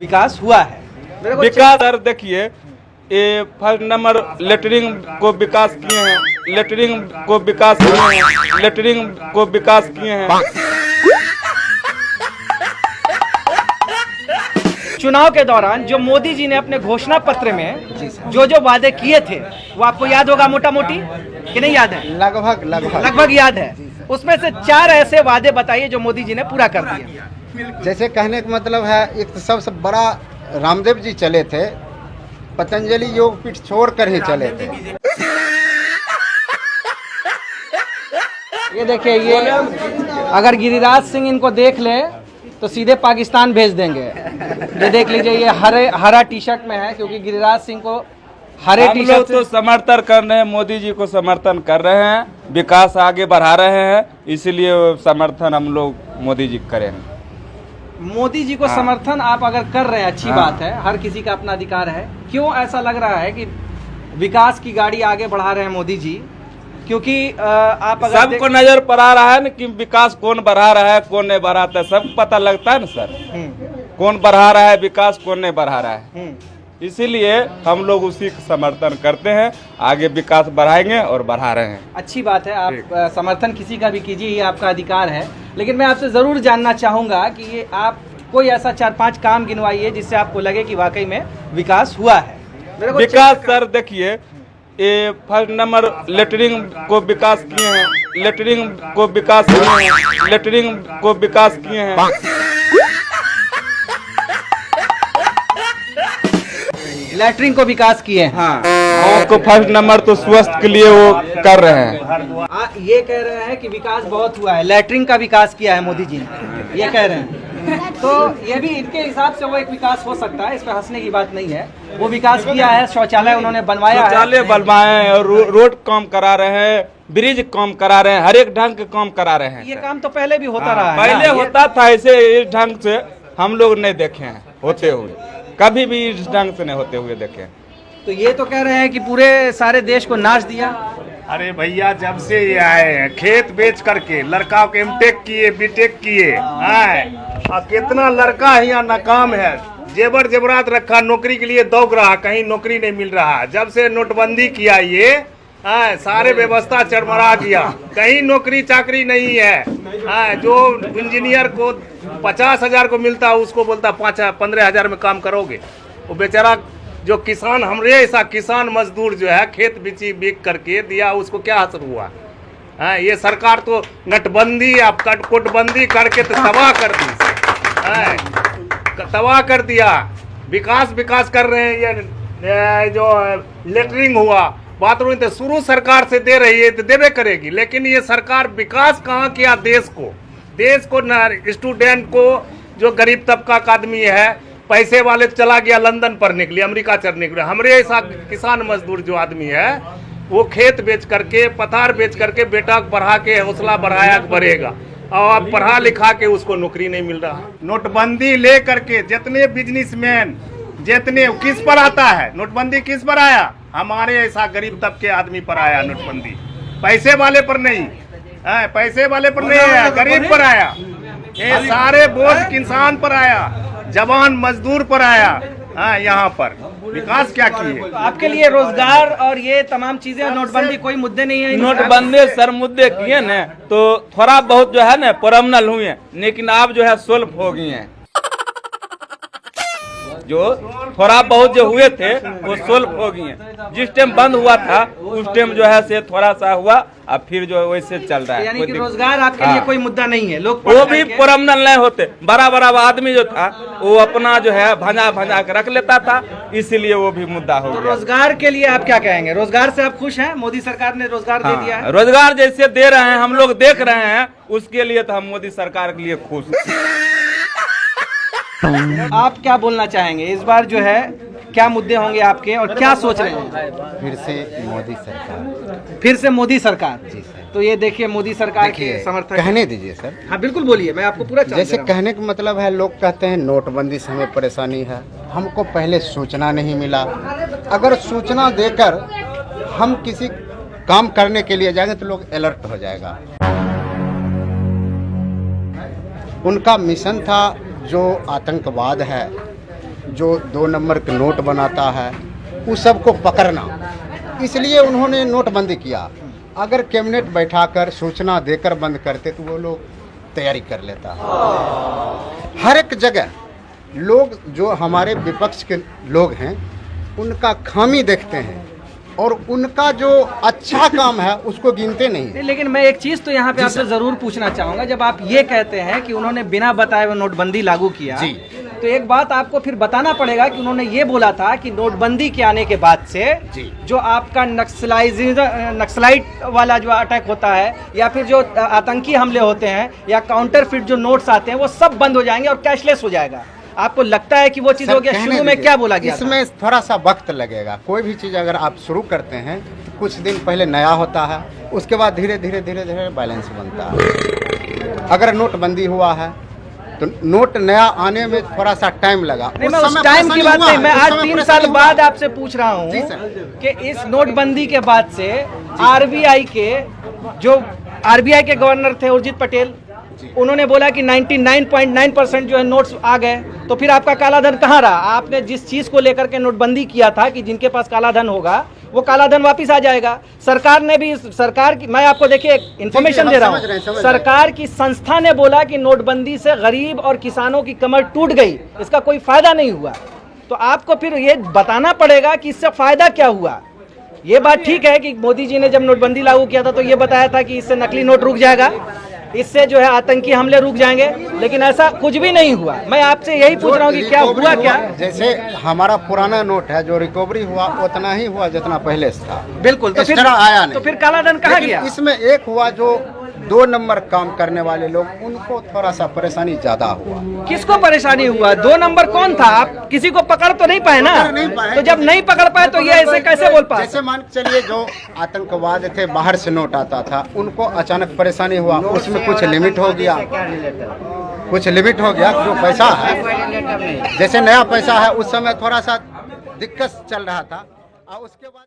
विकास हुआ है। विकास सर देखिए, ये फर्स्ट नंबर लेटरिंग को विकास किए हैं, लेटरिंग को विकास किए हैं, लेटरिंग को विकास किए हैं। चुनाव के दौरान जो मोदी जी ने अपने घोषणा पत्र में जो जो वादे किए थे वो आपको याद होगा मोटा मोटी, कि नहीं याद है? लगभग याद है। उसमें से 4 ऐसे वादे बताइए जो मोदी जी ने पूरा कर दिए। जैसे कहने का मतलब है, एक तो सबसे बड़ा रामदेव जी चले थे, पतंजलि योगपीठ छोड़कर ही चले थे। ये देखिए, ये अगर गिरिराज सिंह इनको देख ले तो सीधे पाकिस्तान भेज देंगे। ये देख लीजिए, ये हरा टी शर्ट में है क्योंकि गिरिराज सिंह को हरे टी शर्ट तो समर्थन कर रहे हैं, मोदी जी को समर्थन कर रहे हैं, विकास आगे बढ़ा रहे हैं, इसलिए समर्थन हम लोग मोदी जी करेंगे। मोदी जी को समर्थन आप अगर कर रहे हैं, अच्छी बात है, हर किसी का अपना अधिकार है। क्यों ऐसा लग रहा है कि विकास की गाड़ी आगे बढ़ा रहे हैं मोदी जी? क्योंकि आप अगर सबको नजर पर आ रहा है ना कि विकास कौन बढ़ा रहा है, कौन नहीं बढ़ाता है, सब पता लगता है ना सर, कौन बढ़ा रहा है विकास, कौन नहीं बढ़ा रहा है। इसीलिए हम लोग उसी का समर्थन करते हैं, आगे विकास बढ़ाएंगे और बढ़ा रहे हैं। अच्छी बात है, आप समर्थन किसी का भी कीजिए, ये आपका अधिकार है। लेकिन मैं आपसे जरूर जानना चाहूंगा कि ये आप कोई ऐसा 4-5 काम गिनवाइए जिससे आपको लगे कि वाकई में विकास हुआ है। विकास सर देखिए, ये फर्स्ट नंबर लेटरिंग को विकास किए हैं, लेटरिंग को विकास किए हैं, लेटरिंग को विकास किए हैं। लैटरिन को विकास किए हैं। हाँ, को फर्स्ट नंबर तो स्वास्थ्य के लिए वो कर रहे हैं। ये कह रहे हैं कि विकास बहुत हुआ है, लैटरिन का विकास किया है मोदी जी ने, ये कह रहे हैं। तो ये भी इनके हिसाब से वो एक विकास हो सकता है, इस पर हंसने की बात नहीं है। वो विकास किया है, शौचालय उन्होंने बनवाया, शौचालय बनवाए और रोड काम करा रहे हैं, ब्रिज काम करा रहे हैं, हर एक ढंग के काम करा रहे हैं। ये काम तो पहले भी होता रहा है, पहले होता था, ऐसे इस ढंग से हम लोग नहीं देखे हैं होते हुए, कभी भी इस ढंग से नहीं होते हुए देखे। तो ये तो कह रहे हैं कि पूरे सारे देश को नाच दिया। अरे भैया, जब से ये आए हैं खेत बेच करके लड़का को एमटेक किए, बीटेक किए, और कितना लड़का यहाँ नाकाम है, जेवर जेवरात रखा, नौकरी के लिए दौड़ रहा, कहीं नौकरी नहीं मिल रहा। जब से नोटबंदी किया ये सारे व्यवस्था चरमरा गया, कहीं नौकरी चाकरी नहीं है। जो इंजीनियर को 50,000 को मिलता है उसको बोलता 15,000 में काम करोगे। वो बेचारा जो किसान, हमरे ऐसा किसान मजदूर जो है खेत बिक करके दिया, उसको क्या असर हुआ? ये सरकार तो नटबंदी आप कोटबंदी करके तो तबाह कर दी, तबाह कर दिया। विकास कर रहे हैं, ये जो लेटरिंग हुआ, बाथरूम तो शुरू सरकार से दे रही है तो देवे करेगी, लेकिन ये सरकार विकास कहाँ किया? देश को स्टूडेंट को, जो गरीब तबका का आदमी है, पैसे वाले चला गया लंदन पढ़ने के लिए, अमेरिका चढ़ने के लिए। हमारे ऐसा किसान मजदूर जो आदमी है वो खेत बेच करके, पथार बेच करके बेटा को पढ़ा के हौसला बढ़ाया बढ़ेगा, और अब पढ़ा लिखा के उसको नौकरी नहीं मिल रहा। नोटबंदी ले करके जितने बिजनेसमैन, जितने किस पर आता है नोटबंदी? किस पर आया? हमारे ऐसा गरीब तबके आदमी पर आया नोटबंदी, पैसे वाले पर नहीं, पैसे वाले पर नहीं आया, गरीब पर आया। ये सारे बोझ किसान पर आया, जवान मजदूर पर आया। यहाँ पर विकास क्या किए? आपके लिए रोजगार और ये तमाम चीजें, नोटबंदी कोई मुद्दे नहीं है? नोटबंदी सर मुद्दे किए न तो थोड़ा बहुत जो है न परमनल हुए, लेकिन आप जो है सोल्व हो गए हैं। जो थोड़ा बहुत जो हुए थे वो सोल्व हो गए हैं। जिस टाइम बंद हुआ था उस टाइम जो है से थोड़ा सा हुआ, अब फिर जो वैसे चल रहा है। यानी कि रोजगार आपके लिए कोई मुद्दा नहीं है? लोग वो भी परमनल नहीं होते, बड़ा आदमी जो था वो अपना जो है भंजा के रख लेता था, इसीलिए वो भी मुद्दा हो गया। रोजगार के लिए आप क्या कहेंगे? रोजगार से आप खुश हैं? मोदी सरकार ने रोजगार दे दिया है। रोजगार जैसे दे रहे हैं, हम लोग देख रहे हैं, उसके लिए तो हम मोदी सरकार के लिए खुश हैं। आप क्या बोलना चाहेंगे? इस बार जो है क्या मुद्दे होंगे आपके और क्या सोच रहे हैं? फिर से मोदी सरकार, फिर से मोदी सरकार। जी सर। तो ये देखिए, मोदी सरकार के समर्थक कहने दीजिए सर। हाँ बिल्कुल बोलिए, मैं आपको पूरा जैसे कहने का मतलब है, लोग कहते हैं नोटबंदी से हमें परेशानी है, हमको पहले सूचना नहीं मिला। अगर सूचना देकर हम किसी काम करने के लिए जाएंगे तो लोग अलर्ट हो जाएगा। उनका मिशन था जो आतंकवाद है, जो 2 नंबर के नोट बनाता है उस सबको पकड़ना, इसलिए उन्होंने नोटबंदी किया। अगर कैबिनेट बैठाकर सूचना देकर बंद करते तो वो लोग तैयारी कर लेता। हर एक जगह लोग जो हमारे विपक्ष के लोग हैं उनका खामी देखते हैं और उनका जो अच्छा काम है उसको गिनते नहीं। लेकिन मैं एक चीज तो यहाँ पे आपसे जरूर पूछना चाहूंगा, जब आप ये कहते हैं कि उन्होंने बिना बताए हुए नोटबंदी लागू किया, जी। तो एक बात आपको फिर बताना पड़ेगा कि उन्होंने ये बोला था कि नोटबंदी के आने के बाद से जी। जो आपका नक्सलाइट वाला जो अटैक होता है या फिर जो आतंकी हमले होते हैं या काउंटरफिट जो नोट्स आते हैं वो सब बंद हो जाएंगे और कैशलेस हो जाएगा। आपको लगता है कि वो चीज हो गया? शुरू में क्या बोला गया? इसमें थोड़ा सा वक्त लगेगा। कोई भी चीज़ अगर आप शुरू करते हैं तो कुछ दिन पहले नया होता है, उसके बाद धीरे धीरे बैलेंस बनता है। अगर नोटबंदी हुआ है तो नोट नया आने में थोड़ा सा टाइम लगा। नहीं, मैं उस टाइम की बात नहीं, मैं आज 3 साल बाद आपसे पूछ रहा हूँ कि इस नोटबंदी के बाद से आरबीआई के गवर्नर थे उर्जित पटेल, उन्होंने बोला कि 99.9% जो है नोट्स आ गए, तो फिर आपका काला धन कहाँ रहा? आपने जिस चीज को लेकर के नोटबंदी किया था कि जिनके पास काला धन होगा वो काला धन वापिस आ जाएगा। सरकार ने भी, सरकार की, मैं आपको देखिए एक इन्फॉर्मेशन दे रहा हूँ, सरकार की संस्था ने बोला कि नोटबंदी से गरीब और किसानों की कमर टूट गई, इसका कोई फायदा नहीं हुआ। तो आपको फिर ये बताना पड़ेगा कि इससे फायदा क्या हुआ। ये बात ठीक है कि मोदी जी ने जब नोटबंदी लागू किया था तो ये बताया था कि इससे नकली नोट रुक जाएगा, इससे जो है आतंकी हमले रुक जाएंगे, लेकिन ऐसा कुछ भी नहीं हुआ। मैं आपसे यही पूछ रहा हूँ कि क्या हुआ क्या? जैसे हमारा पुराना नोट है, जो रिकवरी हुआ उतना ही हुआ जितना पहले से था। बिल्कुल, तो फिर आया नहीं। तो फिर काला धन कहाँ गया? इसमें एक हुआ जो 2 नंबर काम करने वाले लोग, उनको थोड़ा सा परेशानी ज्यादा हुआ। किसको परेशानी हुआ? 2 नंबर कौन था? आप किसी को पकड़ तो नहीं पाए ना? तो जब नहीं पकड़ पाए तो ये ऐसे कैसे बोल पाए? जैसे मान के चलिए जो आतंकवाद थे, बाहर से नोट आता था, उनको अचानक परेशानी हुआ, उसमें कुछ लिमिट हो गया, जो पैसा है, जैसे नया पैसा है उस समय थोड़ा सा दिक्कत चल रहा था और उसके बाद